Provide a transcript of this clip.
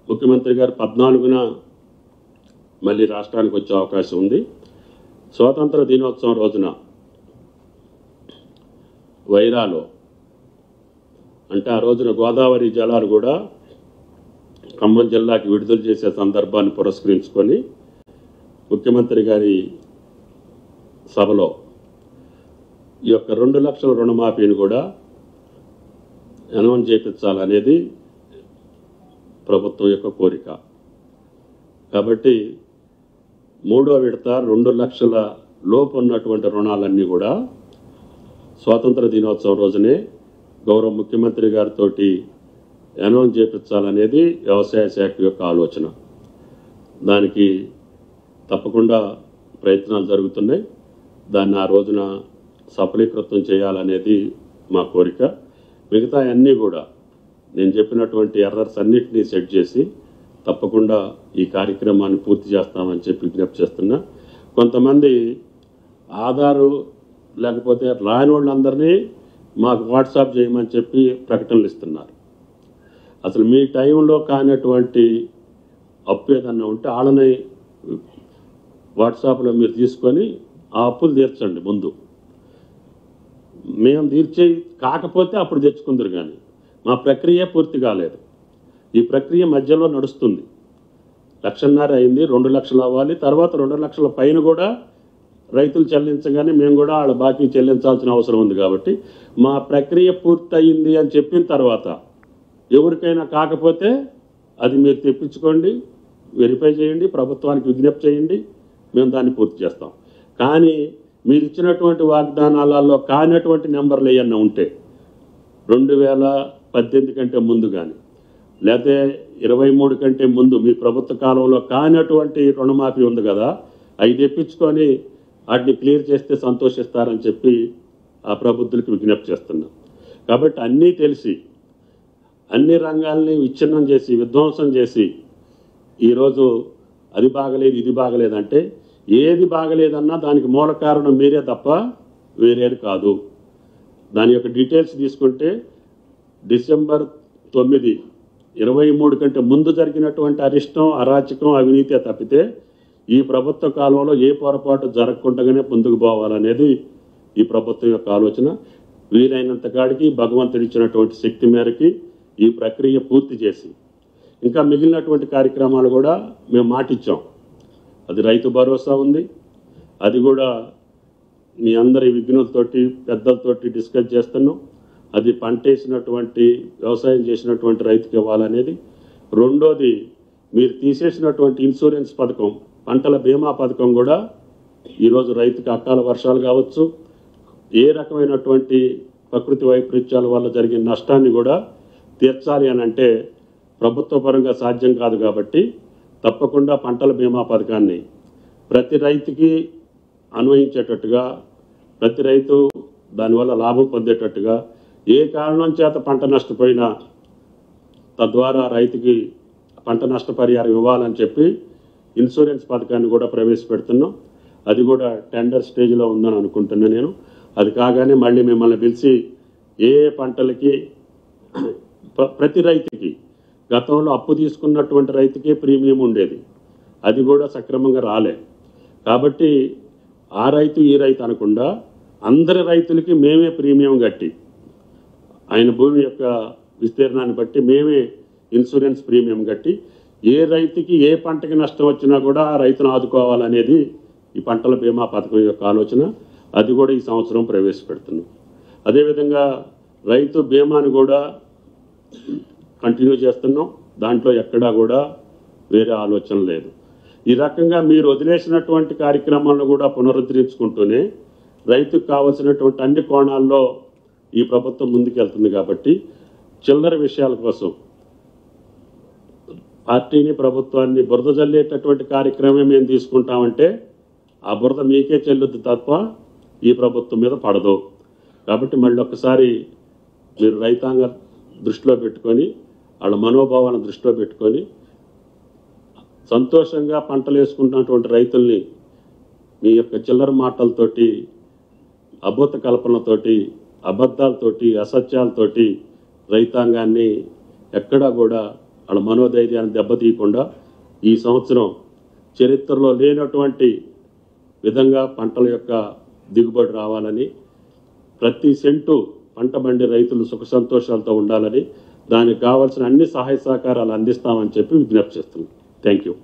ముఖ్యమంత్రి గారు 14న మళ్ళీ రాష్ట్రానికి వచ్చే అవకాశం ఉంది. స్వాతంత్ర దినోత్సవం రోజున వైరాలో అంటే ఆ రోజున గోదావరి జలాలు కూడా ఖమ్మం జిల్లాకి విడుదల చేసే సందర్భాన్ని పురస్కరించుకొని ముఖ్యమంత్రి గారి సభలో ఈ యొక్క 2 లక్షల రుణమాఫీని కూడా అనౌన్స్ చేయించాలనేది ప్రభుత్వం యొక్క కోరిక. కాబట్టి 3వ విడత 2 లక్షల లోపు ఉన్నటువంటి రుణాలన్నీ కూడా స్వాతంత్ర దినోత్సవం రోజునే గౌరవ ముఖ్యమంత్రి గారితో అనౌన్స్ చేయించాలనేది వ్యవసాయ శాఖ యొక్క ఆలోచన. దానికి తప్పకుండా ప్రయత్నాలు జరుగుతున్నాయి. దాన్ని ఆ రోజున సఫలీకృతం చేయాలనేది మా కోరిక. మిగతా అన్నీ కూడా నేను చెప్పినటువంటి ఎర్రర్స్ అన్నిటినీ సెట్ చేసి తప్పకుండా ఈ కార్యక్రమాన్ని పూర్తి చేస్తామని చెప్పి విజ్ఞప్తి చేస్తున్నా. కొంతమంది ఆధారు లేకపోతే రాని వాళ్ళందరినీ మాకు వాట్సాప్ చేయమని చెప్పి ప్రకటనలు ఇస్తున్నారు. అసలు మీ టైంలో కానటువంటి అప్పు ఏదన్నా ఉంటే వాళ్ళని వాట్సాప్లో మీరు తీసుకొని ఆ అప్పులు తీర్చండి. ముందు మేము తీర్చే కాకపోతే అప్పుడు తెచ్చుకుందరు, కానీ మా ప్రక్రియ పూర్తి కాలేదు. ఈ ప్రక్రియ మధ్యలో నడుస్తుంది. 1,500,000 అయింది, 2 లక్షలు అవ్వాలి. తర్వాత 2 లక్షల పైన కూడా రైతులు చెల్లించగానే మేము కూడా వాళ్ళ బాకీ చెల్లించాల్సిన అవసరం ఉంది. కాబట్టి మా ప్రక్రియ పూర్తి అయింది అని చెప్పిన తర్వాత ఎవరికైనా కాకపోతే అది మీరు తెప్పించుకోండి, వెరిఫై చేయండి, ప్రభుత్వానికి విజ్ఞప్తి చేయండి, మేము దాన్ని పూర్తి చేస్తాం. కానీ మీరు ఇచ్చినటువంటి వాగ్దానాలలో కానటువంటి నెంబర్లు ఏమన్నా ఉంటే 2018 కంటే ముందు కానీ లేకపోతే 23 కంటే ముందు మీ ప్రభుత్వ కాలంలో కానటువంటి రుణమాఫీ ఉంది కదా, అవి తెప్పించుకొని వాటిని క్లియర్ చేస్తే సంతోషిస్తారని చెప్పి ఆ ప్రబుద్ధులకు విజ్ఞప్తి చేస్తున్నాం. కాబట్టి అన్నీ తెలిసి అన్ని రంగాల్ని విచ్ఛిన్నం చేసి విధ్వంసం చేసి ఈరోజు అది బాగలేదు ఇది బాగలేదంటే ఏది బాగలేదన్నా దానికి మూల కారణం మీరే తప్ప వేరేది కాదు. దాని యొక్క డీటెయిల్స్ తీసుకుంటే డిసెంబర్ 9, 23 కంటే ముందు జరిగినటువంటి అరిష్టం, అరాచకం, అవినీతి తప్పితే ఈ ప్రభుత్వ కాలంలో ఏ పొరపాటు జరగకుండానే ముందుకు పోవాలనేది ఈ ప్రభుత్వం యొక్క ఆలోచన. వీలైనంత కాడికి భగవంతుడు ఇచ్చినటువంటి శక్తి మేరకి ఈ ప్రక్రియ పూర్తి చేసి ఇంకా మిగిలినటువంటి కార్యక్రమాలు కూడా మేము మాటిచ్చాం. అది రైతు భరోసా ఉంది, అది కూడా మీ అందరి విఘ్నులతోటి పెద్దలతోటి డిస్కస్ చేస్తున్నాం. అది పంట వేసినటువంటి వ్యవసాయం చేసినటువంటి రైతుకి ఇవ్వాలనేది. రెండోది మీరు తీసేసినటువంటి ఇన్సూరెన్స్ పథకం, పంటల బీమా పథకం కూడా ఈరోజు రైతుకి అకాల వర్షాలు కావచ్చు, ఏ రకమైనటువంటి ప్రకృతి వైపరీత్యాల వల్ల జరిగిన నష్టాన్ని కూడా తీర్చాలి అని అంటే ప్రభుత్వ పరంగా సాధ్యం కాదు. కాబట్టి తప్పకుండా పంటల బీమా పథకాన్ని ప్రతి రైతుకి అన్వయించేటట్టుగా, ప్రతి రైతు దానివల్ల లాభం పొందేటట్టుగా, ఏ కారణం చేత పంట నష్టపోయినా తద్వారా రైతుకి పంట నష్టపరిహారం ఇవ్వాలని చెప్పి ఇన్సూరెన్స్ పథకాన్ని కూడా ప్రవేశపెడుతున్నాం. అది కూడా టెండర్ స్టేజ్లో ఉందని అనుకుంటున్నాను నేను. అది కాగానే మళ్ళీ మిమ్మల్ని పిలిచి ఏ పంటలకి ప్రతి రైతుకి గతంలో అప్పు తీసుకున్నటువంటి రైతుకే ప్రీమియం ఉండేది, అది కూడా సక్రమంగా రాలే. కాబట్టి ఆ రైతు ఈ రైతు అనకుండా అందరి రైతులకి మేమే ప్రీమియం కట్టి ఆయన భూమి యొక్క విస్తీర్ణాన్ని బట్టి మేమే ఇన్సూరెన్స్ ప్రీమియం కట్టి ఏ రైతుకి ఏ పంటకి నష్టం వచ్చినా కూడా ఆ రైతును ఆదుకోవాలనేది ఈ పంటల బీమా పథకం యొక్క ఆలోచన. అది కూడా ఈ సంవత్సరం ప్రవేశపెడుతున్నాం. అదేవిధంగా రైతు బీమాని కూడా కంటిన్యూ చేస్తున్నాం. దాంట్లో ఎక్కడా కూడా వేరే ఆలోచన లేదు. ఈ రకంగా మీరు వదిలేసినటువంటి కార్యక్రమాలను కూడా పునరుద్ధరించుకుంటూనే రైతుకు కావాల్సినటువంటి అన్ని కోణాల్లో ఈ ప్రభుత్వం ముందుకెళ్తుంది. కాబట్టి చిల్లర విషయాల కోసం పార్టీని ప్రభుత్వాన్ని బురద జల్లేటటువంటి కార్యక్రమం మేము తీసుకుంటామంటే ఆ బురద మీకే చెల్లుద్ది తప్ప ఈ ప్రభుత్వం మీద పడదు. కాబట్టి మళ్ళీ ఒక్కసారి మీరు రైతాంగ దృష్టిలో పెట్టుకొని వాళ్ళ మనోభావాలను దృష్టిలో పెట్టుకొని సంతోషంగా పంటలు వేసుకుంటున్నటువంటి రైతుల్ని మీ యొక్క చిల్లర మాటలతోటి, అభూత కల్పనలతోటి, అబద్ధాలతోటి, అసత్యాలతోటి రైతాంగాన్ని ఎక్కడా కూడా వాళ్ళ మనోధైర్యాన్ని దెబ్బతీయకుండా ఈ సంవత్సరం చరిత్రలో లేనటువంటి విధంగా పంటల యొక్క దిగుబడి రావాలని, ప్రతి సెంటు పంట బండి రైతులు సుఖ సంతోషాలతో ఉండాలని, దానికి కావాల్సిన అన్ని సహాయ సహకారాలు అందిస్తామని చెప్పి విజ్ఞప్తి చేస్తున్నాం. Thank you.